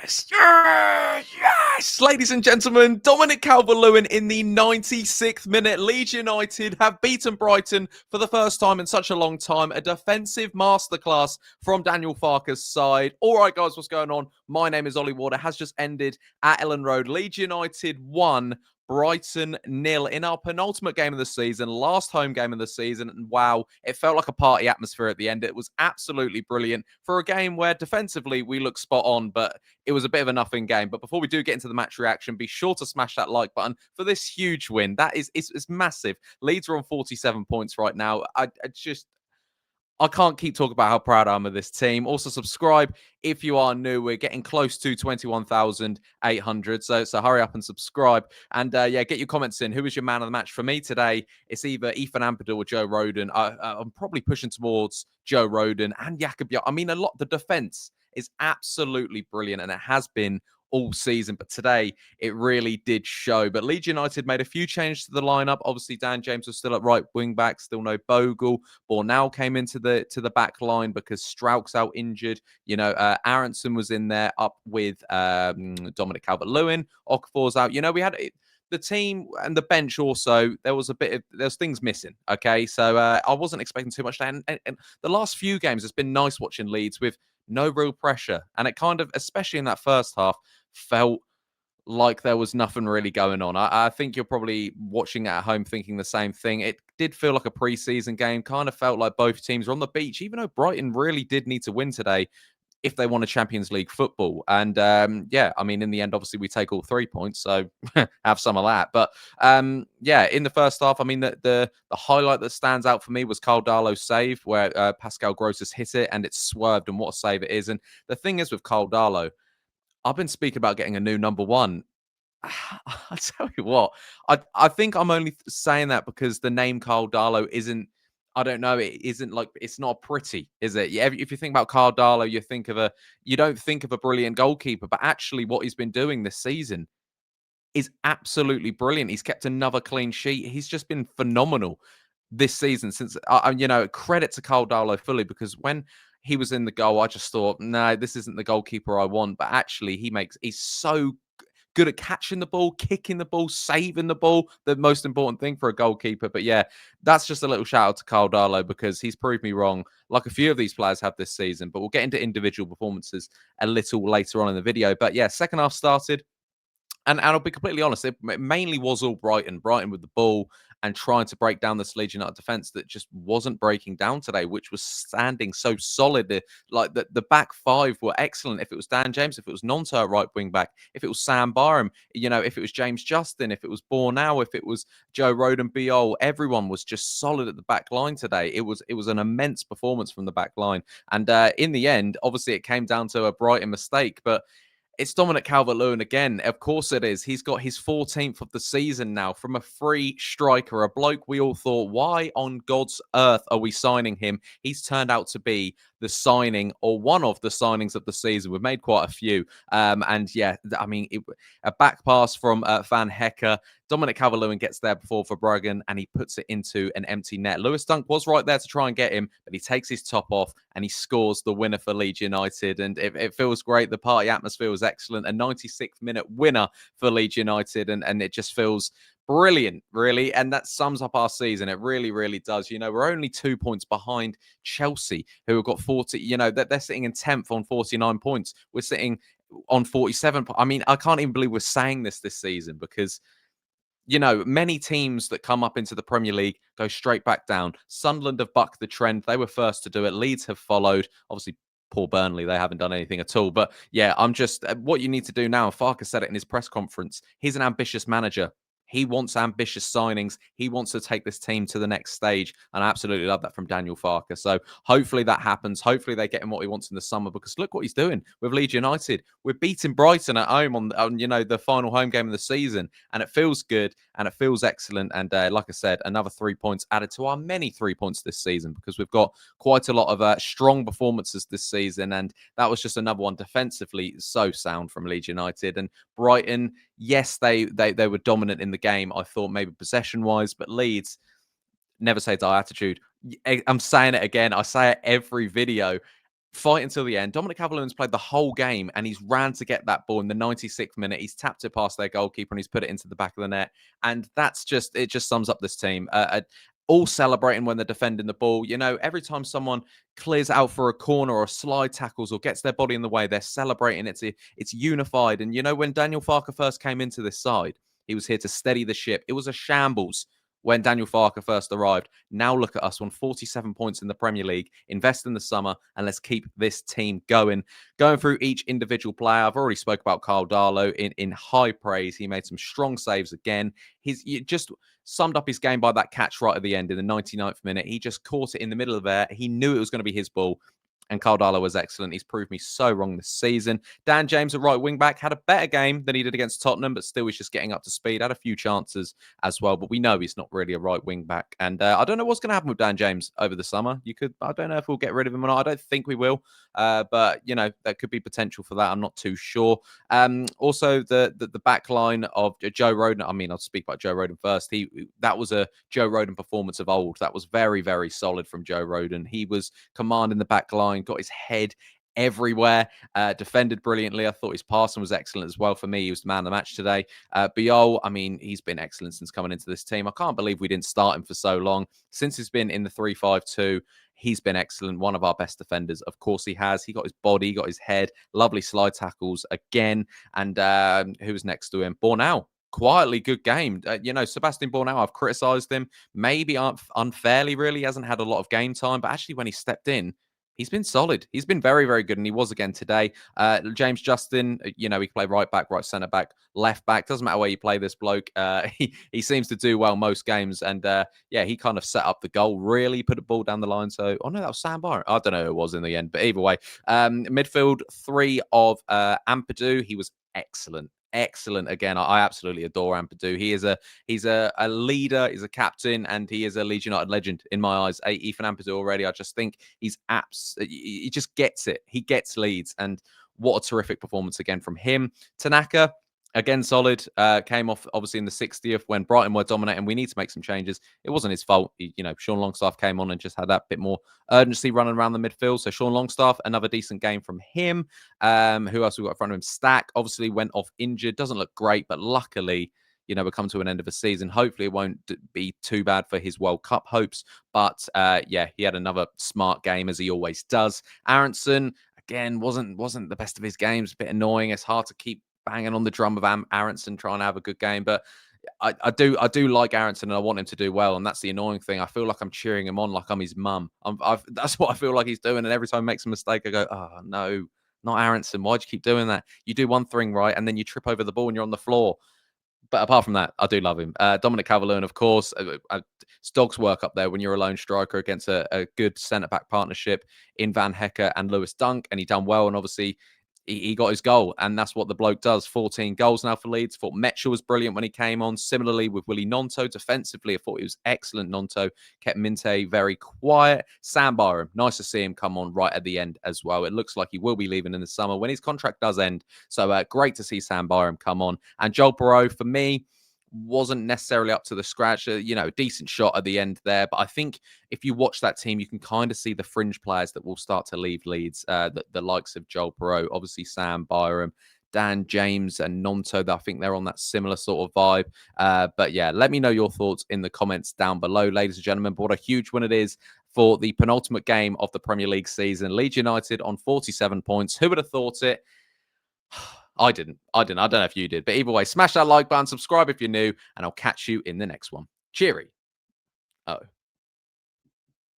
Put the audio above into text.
Yes! Ladies and gentlemen, Dominic Calvert Lewin in the 96th minute. Leeds United have beaten Brighton for the first time in such a long time. A defensive masterclass from Daniel Farke's side. All right, guys, what's going on? My name is Ollie. It has just ended at Ellen Road. Leeds United won, Brighton 0 in our penultimate game of the season, last home game of the season. And wow, it felt like a party atmosphere at the end. It was absolutely brilliant for a game where defensively we look spot on, but it was a bit of a nothing game. But before we do get into the match reaction, be sure to smash that like button for this huge win. That is it's massive. Leeds are on 47 points right now. I can't keep talking about how proud I am of this team. Also, subscribe if you are new. We're getting close to 21,800. So hurry up and subscribe. And yeah, get your comments in. Who was your man of the match? For me today, it's either Ethan Ampadu or Joe Rodon. I'm probably pushing towards Joe Rodon and Jakob. I mean, the defense is absolutely brilliant, and it has been all season, but today it really did show. But Leeds United made a few changes to the lineup. Obviously, Dan James was still at right wing back, still no Bogle. Bornau came into the back line because Strauch's out injured. Aronson was in there up with Dominic Calvert Lewin. Okafor's out. We had the team and the bench also. There's things missing. Okay, so I wasn't expecting too much. And the last few games, it's been nice watching Leeds with no real pressure, and it kind of, especially in that first half, felt like there was nothing really going on. I think you're probably watching at home thinking the same thing. It did feel like a preseason game. Kind of felt like both teams were on the beach, even though Brighton really did need to win today if they want a Champions League football. And yeah, I mean, in the end, obviously, we take all 3 points, so have some of that. But yeah, in the first half, I mean, the highlight that stands out for me was Karl Darlow's save, where Pascal Gross has hit it and it's swerved, and what a save it is. And the thing is with Karl Darlow, I've been speaking about getting a new number one. I tell you what, I think I'm only saying that because the name Karl Darlow isn't. I don't know. It isn't like, it's not pretty, is it? Yeah. If you think about Karl Darlow, you don't think of a brilliant goalkeeper, but actually, what he's been doing this season is absolutely brilliant. He's kept another clean sheet. He's just been phenomenal this season. Since credit to Karl Darlow fully, because when he was in the goal, I just thought, no, this isn't the goalkeeper I want. But actually, he's so good at catching the ball, kicking the ball, saving the ball, the most important thing for a goalkeeper. But yeah, that's just a little shout out to Karl Darlow, because he's proved me wrong, like a few of these players have this season. But we'll get into individual performances a little later on in the video. But yeah, second half started. And I'll be completely honest, it mainly was all Brighton. Brighton with the ball and trying to break down this Leeds United defence that just wasn't breaking down today, which was standing so solid. Like the back five were excellent. If it was Dan James, if it was Nonto right wing back, if it was Sam Barham, if it was James Justin, if it was Bornau, if it was Joe Rodon, Biol, everyone was just solid at the back line today. It was an immense performance from the back line. And in the end, obviously, it came down to a Brighton mistake, but it's Dominic Calvert Lewin again. Of course it is. He's got his 14th of the season now from a free striker, a bloke we all thought, why on God's earth are we signing him? He's turned out to be the signing, or one of the signings of the season. We've made quite a few. And yeah, I mean, a back pass from Van Hecke. Dominic Calvert Lewin gets there before Verbruggen, and he puts it into an empty net. Lewis Dunk was right there to try and get him, but he takes his top off and he scores the winner for Leeds United. And it feels great. The party atmosphere was excellent. A 96th minute winner for Leeds United, and it just feels brilliant, really. And that sums up our season. It really, really does. We're only 2 points behind Chelsea, who have got 40. They're sitting in 10th on 49 points. We're sitting on 47. I mean, I can't even believe we're saying this season, because many teams that come up into the Premier League go straight back down. Sunderland have bucked the trend. They were first to do it. Leeds have followed. Obviously, poor Burnley, they haven't done anything at all. But yeah, I'm just, what you need to do now, and Farke said it in his press conference, he's an ambitious manager. He wants ambitious signings. He wants to take this team to the next stage. And I absolutely love that from Daniel Farke. So hopefully that happens. Hopefully they get him what he wants in the summer, because look what he's doing with Leeds United. We're beating Brighton at home on the final home game of the season. And it feels good and it feels excellent. And like I said, another 3 points added to our many 3 points this season, because we've got quite a lot of strong performances this season. And that was just another one defensively, so sound from Leeds United. And Brighton, yes, they were dominant in the game, I thought, maybe possession-wise, but Leeds, never say die attitude. I'm saying it again. I say it every video. fight until the end. Dominic Calvert Lewin's played the whole game and he's ran to get that ball in the 96th minute. He's tapped it past their goalkeeper and he's put it into the back of the net. And it just sums up this team. All celebrating when they're defending the ball. You know, every time someone clears out for a corner or slide tackles or gets their body in the way, they're celebrating. It's unified. And you know, when Daniel Farke first came into this side, he was here to steady the ship. It was a shambles when Daniel Farke first arrived. Now look at us on 47 points in the Premier League. Invest in the summer and let's keep this team going. Going through each individual player, I've already spoke about Karl Darlow in high praise. He made some strong saves again. You just summed up his game by that catch right at the end in the 99th minute. He just caught it in the middle of there. He knew it was going to be his ball. And Karl Darlow was excellent. He's proved me so wrong this season. Dan James, at right wing back, had a better game than he did against Tottenham, but still he's just getting up to speed. Had a few chances as well, but we know he's not really a right wing back. And I don't know what's going to happen with Dan James over the summer. I don't know if we'll get rid of him or not. I don't think we will, but you know there could be potential for that. I'm not too sure. Also, the back line of Joe Rodon. I mean, I'll speak about Joe Rodon first. That was a Joe Rodon performance of old. That was very, very solid from Joe Rodon. He was commanding the back line, got his head everywhere, defended brilliantly. I thought his passing was excellent as well. For me, he was the man of the match today. Biol, I mean, he's been excellent since coming into this team. I can't believe we didn't start him for so long. Since he's been in the 3-5-2, he's been excellent. One of our best defenders. Of course he has. He got his body, he got his head. Lovely slide tackles again. And who was next to him? Bornau. Quietly good game. You know, Sebastian Bornau, I've criticised him. Maybe unfairly, really. He hasn't had a lot of game time. But actually, when he stepped in, he's been solid. He's been very, very good, and he was again today. James Justin, you know, he can play right back, right centre back, left back. Doesn't matter where you play this bloke. He seems to do well most games, and yeah, he kind of set up the goal. Really put a ball down the line. So, oh no, that was Sam Byron. I don't know who it was in the end, but either way, midfield three of Ampadu. He was excellent. Excellent again. I absolutely adore Ampadu. He's a leader, he's a captain, and he is a Leeds United legend in my eyes. Ethan Ampadu already. I just think he just gets it. He gets Leeds, and what a terrific performance again from him. Tanaka, again solid. Came off obviously in the 60th when Brighton were dominating. We need to make some changes. It wasn't his fault. You know, Sean Longstaff came on and just had that bit more urgency running around the midfield. So Sean Longstaff, another decent game from him. Who else we got in front of him? Stack obviously went off injured. Doesn't look great, but luckily, you know, we're coming to an end of the season. Hopefully it won't be too bad for his World Cup hopes. But yeah, he had another smart game as he always does. Aronson, again, wasn't the best of his games. A bit annoying. It's hard to keep banging on the drum of Aronson trying to have a good game. But I do like Aronson and I want him to do well. And that's the annoying thing. I feel like I'm cheering him on like I'm his mum. That's what I feel like he's doing. And every time he makes a mistake, I go, oh, no, not Aronson. Why'd you keep doing that? You do one thing right and then you trip over the ball and you're on the floor. But apart from that, I do love him. Dominic Calvert Lewin, of course. It's dog's work up there when you're a lone striker against a good centre-back partnership in Van Hecker and Lewis Dunk. And he done well. And obviously, he got his goal, and that's what the bloke does. 14 goals now for Leeds. Thought Mitchell was brilliant when he came on. Similarly with Willie Gnonto, defensively, I thought he was excellent. Gnonto kept Minte very quiet. Sam Byram, nice to see him come on right at the end as well. It looks like he will be leaving in the summer when his contract does end. So great to see Sam Byram come on. And Joel Perreault, for me, wasn't necessarily up to the scratch. You know, decent shot at the end there. But I think if you watch that team, you can kind of see the fringe players that will start to leave Leeds. The likes of Joel Perreault, obviously Sam Byram, Dan James and Gnonto. I think they're on that similar sort of vibe. But yeah, let me know your thoughts in the comments down below, ladies and gentlemen. But what a huge one it is for the penultimate game of the Premier League season. Leeds United on 47 points. Who would have thought it? I didn't. I don't know if you did. But either way, smash that like button, subscribe if you're new, and I'll catch you in the next one. Cheery. Oh.